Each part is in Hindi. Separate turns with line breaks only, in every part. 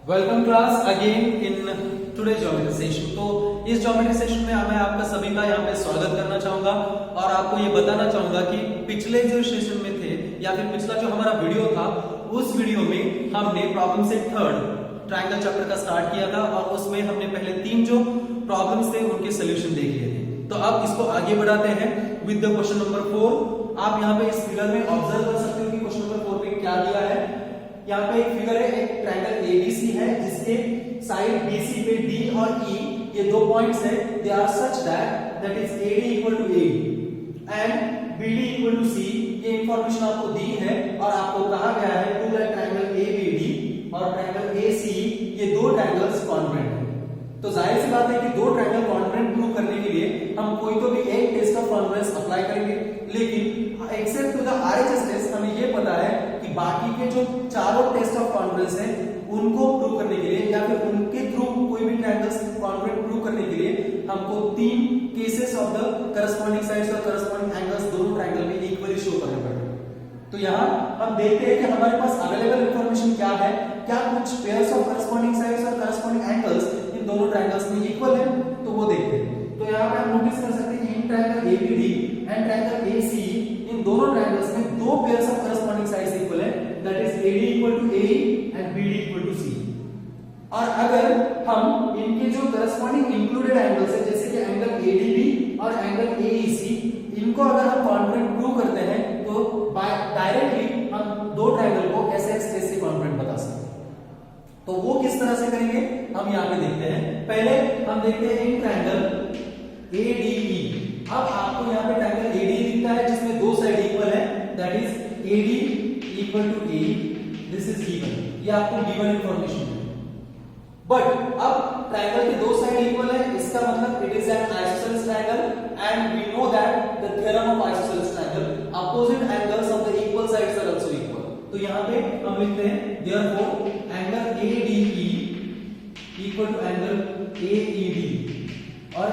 Welcome class again in today geometry session. तो इस ज्योमेट्री सेशन में मैं आपका सभी का यहाँ पे स्वागत करना चाहूंगा और आपको ये बताना चाहूंगा कि पिछले जो सेशन में थे या फिर पिछला जो हमारा वीडियो था उस वीडियो में हमने problem set third triangle chapter का स्टार्ट किया था और उसमें हमने पहले 3 जो प्रॉब्लम्स थे उनके सोल्यूशन देख लिए थे। तो अब इसको आगे बढ़ाते हैं विद द क्वेश्चन नंबर 4। आप यहाँ पे इस फिगर में ऑब्जर्व कर सकते हो कि क्वेश्चन नंबर 4 पे क्या दिया है। यहाँ पे एक फिगर है, एक ट्रायंगल एबीसी है जिसके साइड बीसी पे डी और ई ये 2 पॉइंट्स है। They are such that is AD equal to A and BD equal to C. ये इंफॉर्मेशन आपको दी है और आपको कहा गया है टू दैट ट्रायंगल एबीडी और ट्रायंगल एसी ये 2 ट्रायंगल्स कॉन्ग्रुएंट है। तो जाहिर सी बात है कि 2 ट्रायंगल कॉन्ग्रुएंट प्रूव करने के लिए हम कोई तो भी एक टेस्ट ऑफ कॉन्ग्रुएंस अप्लाई करेंगे, लेकिन except to the RHS test हमें ये पता है कि बाकी के जो चारों टेस्ट ऑफ कॉन्ग्रुएंस हैं उनको प्रूव करने के लिए या फिर उनके थ्रू कोई भी ट्रायंगल्स कॉन्ग्रुएंट प्रूव करने के लिए हमको 3 cases of the corresponding sides और करस्पॉन्डिंग एंगल्स दोनों ट्रायंगल में इक्वली शो करने पड़ेंगे। तो यहाँ हम देखते हैं कि हमारे पास अवेलेबल इंफॉर्मेशन क्या है, क्या कुछ पेयर्स ऑफ करस्पॉन्डिंग साइड्स और करस्पॉन्डिंग एंगल्स इन दोनों ट्रायंगल्स में इक्वल है, तो वो देखते हैं। तो यहाँ पे हम नोटिस कर सकते हैं कि in triangle ABD and triangle AC इन दोनों ट्रायंगल्स में 2 pairs of corresponding sides equal है, that is AD equal to A and BD equal to C. और अगर हम इनके जो करस्पॉन्डिंग इंक्लूडेड एंगल्स है जैसे कि एंगल एडीबी और एंगल एईसी इनको अगर हम कॉन्ग्रुएंट प्रूव करते हैं तो डायरेक्टली हम 2 ट्रायंगल को ऐसे ऐसे कॉन्ग्रुएंट बता सकते हैं। तो वो किस तरह से करेंगे हम यहाँ पे देखते हैं। पहले हम देखते हैं इन ट्रायंगल एडीई। अब आपको यहाँ पे ट्रायंगल एडी दिखता है जिसमें 2 साइड इक्वल है, that is AD equal to A, this is given, ये आपको गिवन इंफॉर्मेशन है। बट अब ट्रायंगल के 2 साइड इक्वल है, इसका मतलब it is an isosceles triangle and we know that the theorem of isosceles triangle opposite angles of the equal sides are also equal. तो यहाँ पे हम लिखते हैं therefore angle ADE equal to angle AED और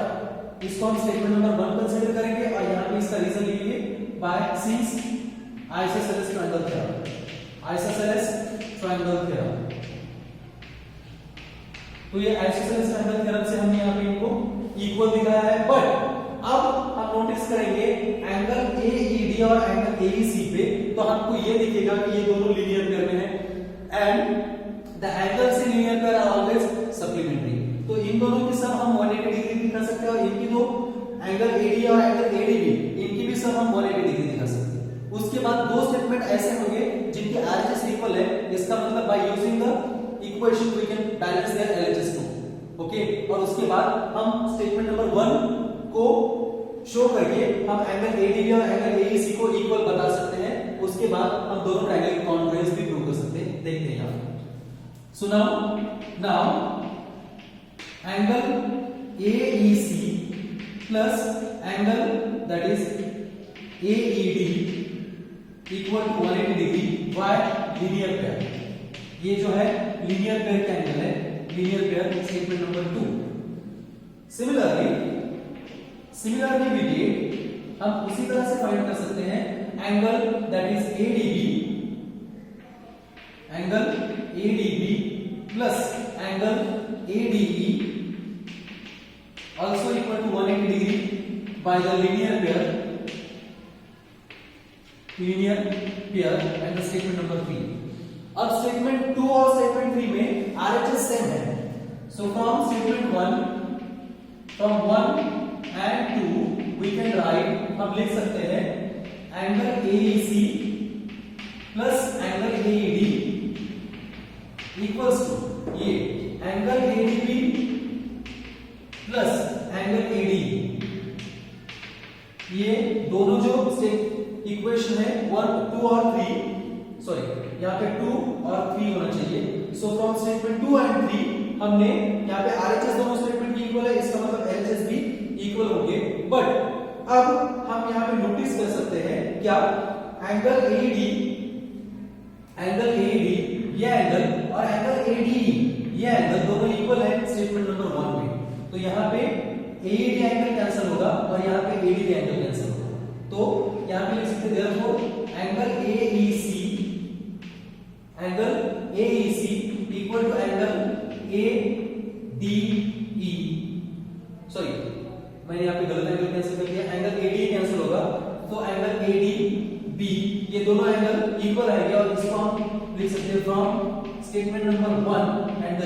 इसको हम स्टेटमेंट नंबर 1 कंसीडर करेंगे और यहाँ पे इसका रीजन लिखेंगे by since isosceles triangle theorem, isosceles triangle theorem. तो ये आइसोसेलेस ट्रायंगल थ्योरम से हमने यहाँ पे इनको इक्वल दिखाया है। बट अब हम नोटिस करेंगे एंगल एईडी और एंगल एईसी पे तो हमको ये दिखेगा कि ये दोनों लीनियर पेयर में है and the angles in linear pair are always supplementary. तो इन दोनों की सम हम 180 डिग्री दिखा सकते हैं और इनकी दो एंगल एडी और एंगल एडीबी इनकी भी सम हम 180 डिग्री दिखा सकते हैं। उसके बाद 2 स्टेटमेंट ऐसे होंगे जिनके आरएचएस इक्वल है, इसका मतलब by using the equation we can balance their LHS too. Okay, और उसके बाद हम स्टेटमेंट नंबर 1 को शो करके हम एंगल एडीबी और एंगल एईसी को इक्वल बता सकते हैं। उसके बाद हम दोनों ट्रायंगल की कॉन्ग्रुएंस भी प्रूव कर सकते हैं। देखते हैं यहां। So now angle AEC plus angle that is AED equal to 180 degree by linear pair. ये जो है लीनियर पेयर का एंगल है, linear pair statement number 2। Similarly भी हम उसी तरह से फाइंड कर सकते हैं angle that is ADB plus angle ADE also equal to 180 degree by the linear pair and the statement number 3. अब statement 2 और statement 3 में RHS सेम है। So from statement 1 and 2 we can write, हम लिख सकते हैं angle AEC plus angle AED equals to ये angle ADB plus angle AD. ये दोनों जो इक्वेशन है 1, 2 और 3, सॉरी यहाँ पे 2 और 3 होना चाहिए। सो फ्रॉम स्टेटमेंट 2 एंड 3 हमने यहाँ पे आरएचएस दोनों स्टेटमेंट की इक्वल है, इसका मतलब एलएचएस भी इक्वल होंगे। बट अब हम यहाँ पे नोटिस कर सकते हैं क्या एंगल एडी ये एंगल और एंगल एडी ये एंगल दोनों इक्वल है स्टेटमेंट नंबर 1 में। तो यहाँ पे AED एंगल कैंसिल होगा और यहाँ पे AD एंगल कैंसिल होगा। तो यहाँ पे लिख सकते हैं therefore angle AEC equal to angle ADE, sorry मैंने यहाँ पे गलत एंगल कैंसिल कर दिया, एंगल ADE कैंसिल होगा, तो एंगल ADB ये दोनों एंगल इक्वल आएंगे और इसको हम लिख सकते हैं from statement number 1 and the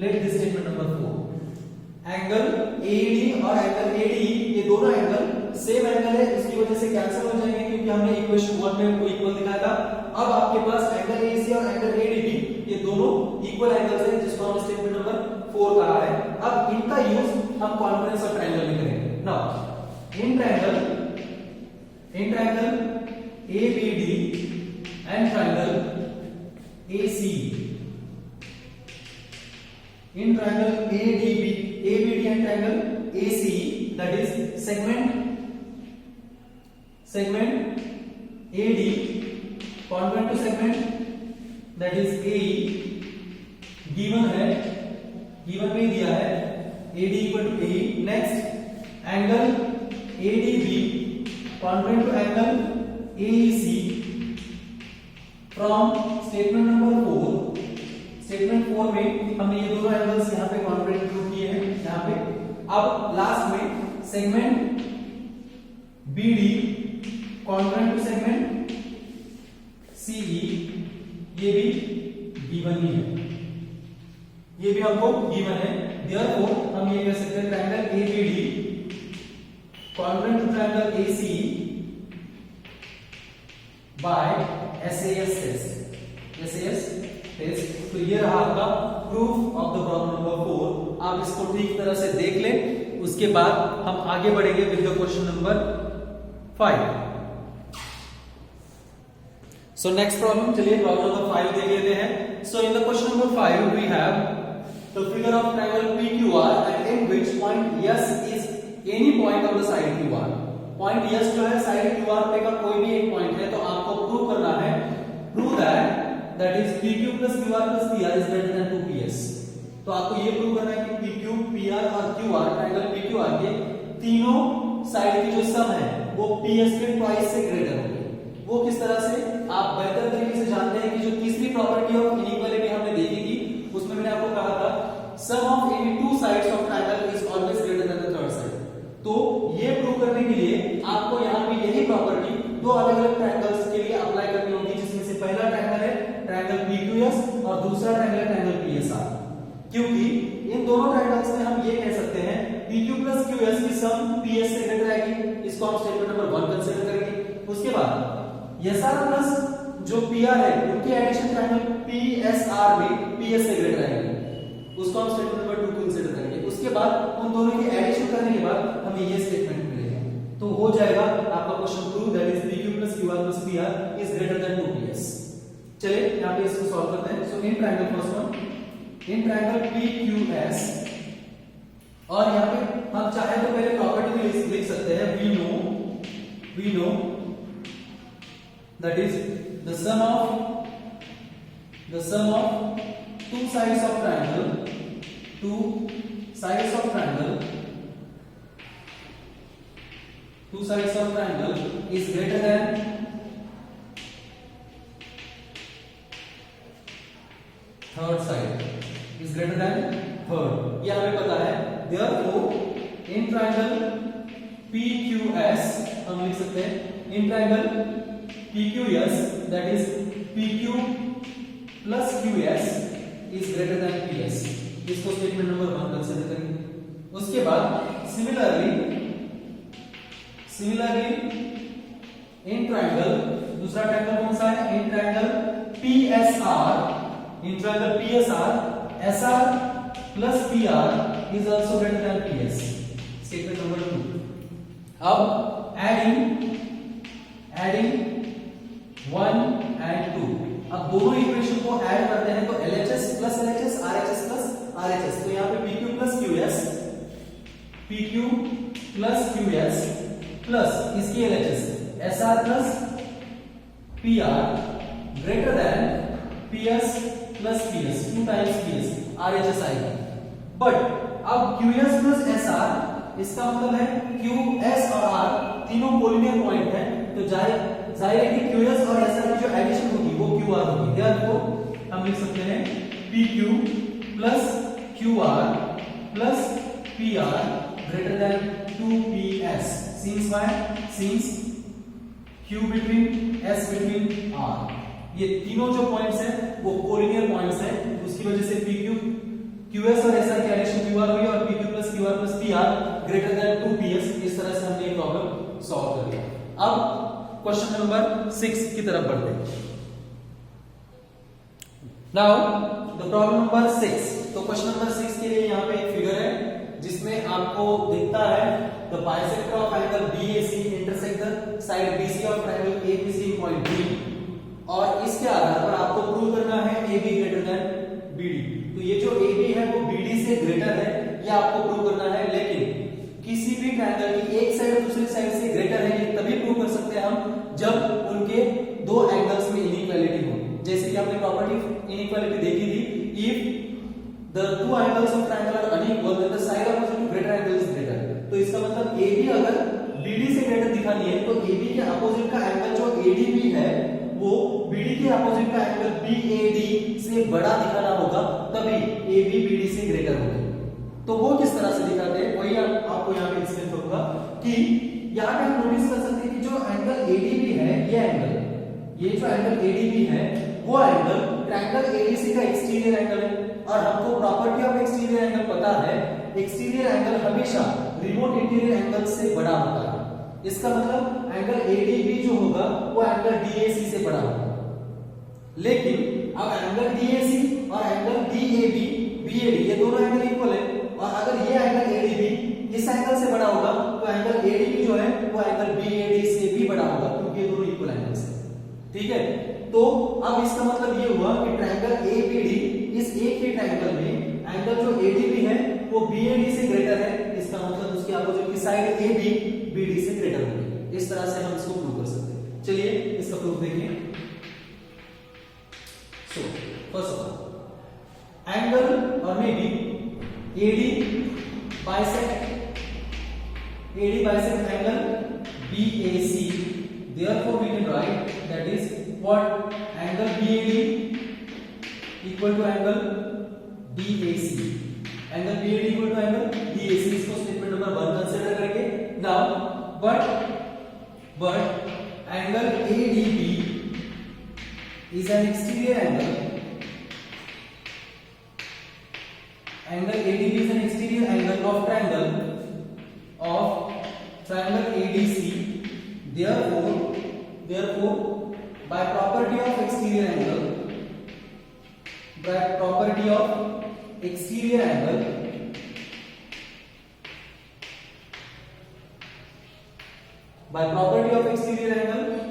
let this statement number 4। Angle AD और एंगल ADE ये दोनों एंगल सेम एंगल है, इसकी वजह से कैंसिल हो जाएंगे क्योंकि हमने इक्वेशन 1 में उनको इक्वल दिखाया था। अब आपके पास एंगल AC और एंगल ADB ये दोनों इक्वल एंगल्स हैं जिसको हम स्टेटमेंट नंबर 4 कहा है। अब इनका यूज हम कॉन्फ्रेंस ऑफ ट्रायंगल में करेंगे। Now in triangle ABD and triangle ACE, in triangle ABD and triangle ACE, that is segment AD congruent to segment that is AE given में दिया है AD equal to AE। next angle ADB congruent to angle AEC from statement number 4। Statement 4 में हमने ये दोनों एंगल्स यहाँ पे कॉन्ग्रुएंट प्रूव किए हैं यहाँ पे। अब लास्ट में segment BD congruent to segment CE, ये भी गिवन ही है, ये भी हमको गिवन है। देयरफॉर हम ये कह सकते हैं triangle ABD congruent to triangle ACE by SAS test. तो ये रहा आपका proof of the problem number 4। आप इसको ठीक तरह से देख लें, उसके बाद हम आगे बढ़ेंगे with the question number 5। So next problem, चलिए प्रॉब्लम नंबर 5 देख लेते हैं। So in the question number 5 we have the figure of triangle PQR and in which point S is any point of the side QR। Point S जो है साइड QR पे का कोई भी एक पॉइंट है, तो आपको प्रूव करना है, prove that is PQ plus QR plus PR is greater than 2PS। तो आपको ये प्रूव करना है कि PQ, PR और QR ट्रायंगल PQR के तीनों साइड की जो सम है वो PS के ट्वाइस से ग्रेटर होगी। वो किस तरह से, आप बेहतर तरीके से जानते हैं कि जो तीसरी प्रॉपर्टी ऑफ इनइक्वालिटी हमने देखी थी, उसमें मैंने आपको कहा था sum of any two sides of triangle is always greater than the third side. तो ये प्रूव करने के लिए आपको यहाँ पे यही प्रॉपर्टी दो अलग अलग ट्रायंगल्स के लिए अप्लाई करनी होगी, जिसमें से पहला ट्रायंगल है ट्रायंगल PQS और दूसरा ट्रायंगल है ट्रायंगल PSR। क्योंकि इन दोनों ट्रायंगल्स में हम ये कह सकते हैं PQ plus QS की सम PS से ग्रेटर आएगी, इसको हम स्टेटमेंट नंबर 1 कंसीडर करेंगे। उसके बाद SR प्लस जो PR है उनकी एडिशन ट्रायंगल PSR में PS से ग्रेटर आएगी, उसको हम स्टेटमेंट नंबर 2 कंसीडर करेंगे। उसके बाद उन दोनों की एडिशन करने के बाद हमें ये स्टेटमेंट मिलेगा, तो हो जाएगा आपका question prove that is PQ plus QR plus PR is greater than 2PS। चलिए यहां पे इसको सॉल्व करते हैं। So in triangle first one, in triangle PQS, और यहां पे हम चाहे तो पहले प्रॉपर्टी में लिख सकते हैं we know that is the sum of two sides of triangle is greater than third side, is greater than third, ये हमें पता है। therefore in triangle PQS हम लिख सकते हैं in triangle PQS that is PQ plus QS is greater than PS। इसको स्टेटमेंट नंबर 1 कंसीडर करेंगे। उसके बाद सिमिलरली इन ट्रायंगल, दूसरा ट्रायंगल कौन सा है, in triangle PSR, SR plus PR is also greater than PS, statement number 2। अब adding 1 and 2, अब दोनों इक्वेशन को ऐड करते हैं तो LHS plus LHS, RHS plus RHS, तो यहाँ पे PQ plus QS प्लस इसकी LHS SR plus PR greater than PS plus PS, 2 times PS, RHS आएगा। बट अब QS plus SR, इसका मतलब है QS और R तीनों कोलिनियर पॉइंट है, तो जाहिर है कि QS और SR की जो एडिशन होगी वो QR होगी। therefore हम लिख सकते हैं PQ plus Q R plus P R greater than 2ps since why since Q between S between R, ये तीनों जो पॉइंट्स हैं वो कोलिनियर पॉइंट्स हैं, उसकी वजह से PQ QS और SR की एडिशन QR हुई और PQ plus QR plus PR greater than 2PS। इस तरह से हमने ये प्रॉब्लम सॉल्व कर लिया। अब क्वेश्चन नंबर 6 की तरफ बढ़ते हैं। Now the problem number 6। तो क्वेश्चन नंबर 6 के लिए यहाँ पे एक फिगर है जिसमें आपको दिखता है the bisector of angle BAC intersect the side BC of triangle ABC in point B, और इसके आधार पर आपको प्रूव करना है AB ग्रेटर देन BD। तो ये जो AB है वो BD से ग्रेटर है, ये आपको प्रूव करना है, लेकिन किसी भी ट्रायंगल की एक साइड दूसरी साइड से ग्रेटर है ये तभी प्रूव कर सकते हैं हम जब उनके दो एंगल्स में इनइक्वालिटी हो। जैसे कि आपने प्रॉपर्टी इनइक्वालिटी देखी थी, if the two angles of triangle are unequal then the side opposite to greater angle is greater। तो इसका मतलब AB अगर BD से ग्रेटर दिखानी है तो AB के अपोजिट का एंगल जो ADB है वो BD के अपोजिट का एंगल BAD से बड़ा दिखाना होगा, तभी AB BD से ग्रेटर होगा। तो वो किस तरह से दिखाते हैं वही आपको यहाँ पे एक्सप्लेन करूंगा कि यहाँ पे आप नोटिस कर सकते हैं कि जो एंगल ADB है, ये जो एंगल ADB है वो एंगल ट्रायंगल ABC का एक्सटीरियर एंगल है, और हमको प्रॉपर्टी ऑफ एक्सटीरियर एंगल पता है, एक्सटीरियर एंगल हमेशा रिमोट इंटीरियर एंगल से बड़ा होता है। इसका मतलब एंगल ADB जो होगा वो एंगल DAC से बड़ा होगा। लेकिन अब एंगल DAC और एंगल BAD ये दोनों एंगल इक्वल है, और अगर ये एंगल ADB इस एंगल से बड़ा होगा तो एंगल ADB जो है वो एंगल BAD से भी बड़ा होगा, क्योंकि ये दोनों इक्वल एंगल्स हैं। ठीक है, तो अब इसका मतलब ये हुआ कि ट्रायंगल ABD इस एक ही ट्रायंगल में एंगल जो ADB है वो BAD से ग्रेटर है, इसका मतलब उसकी अपोजिट की साइड AB BD से ग्रेटर होगी। इस तरह से हम इसको प्रूव कर सकते हैं। चलिए इसका प्रूफ देखिए। So first of all angle और may be AD bisect angle BAC, therefore we can write that is what angle BAD equal to angle DAC, angle BAD equal to angle DAC। इसको स्टेटमेंट नंबर 1 कंसीडर करेंगे। Now but angle ADB is an exterior angle, angle ADB is an exterior angle of triangle ADC, therefore by property of exterior angle,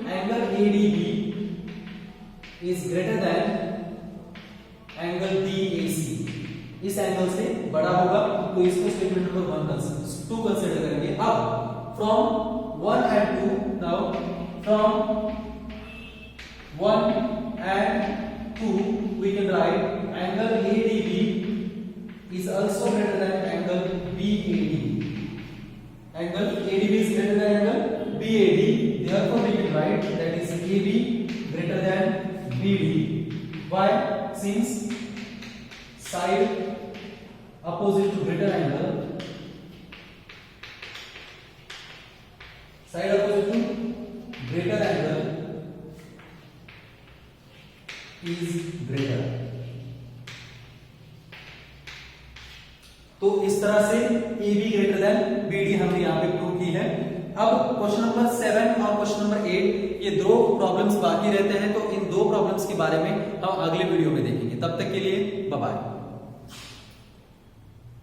angle ADB is greater than angle DAC, इस एंगल से बड़ा होगा। तो इसको स्टेटमेंट नंबर 2 कंसीडर करेंगे। अब from 1 and 2, now from 1 and 2 we can write angle ADB is also greater than angle BAD, angle ADB is greater than angle BAD, therefore we can write that is AB greater than BD। why? Since side opposite to greater angle, side opposite to greater angle is greater। तो इस तरह से AB ग्रेटर देन BD हमने यहाँ पे प्रूव की है। अब क्वेश्चन नंबर 7 और क्वेश्चन नंबर 8 ये दो प्रॉब्लम्स बाकी रहते हैं, तो इन दो प्रॉब्लम्स के बारे में हम अगले वीडियो में देखेंगे। तब तक के लिए बाय बाय।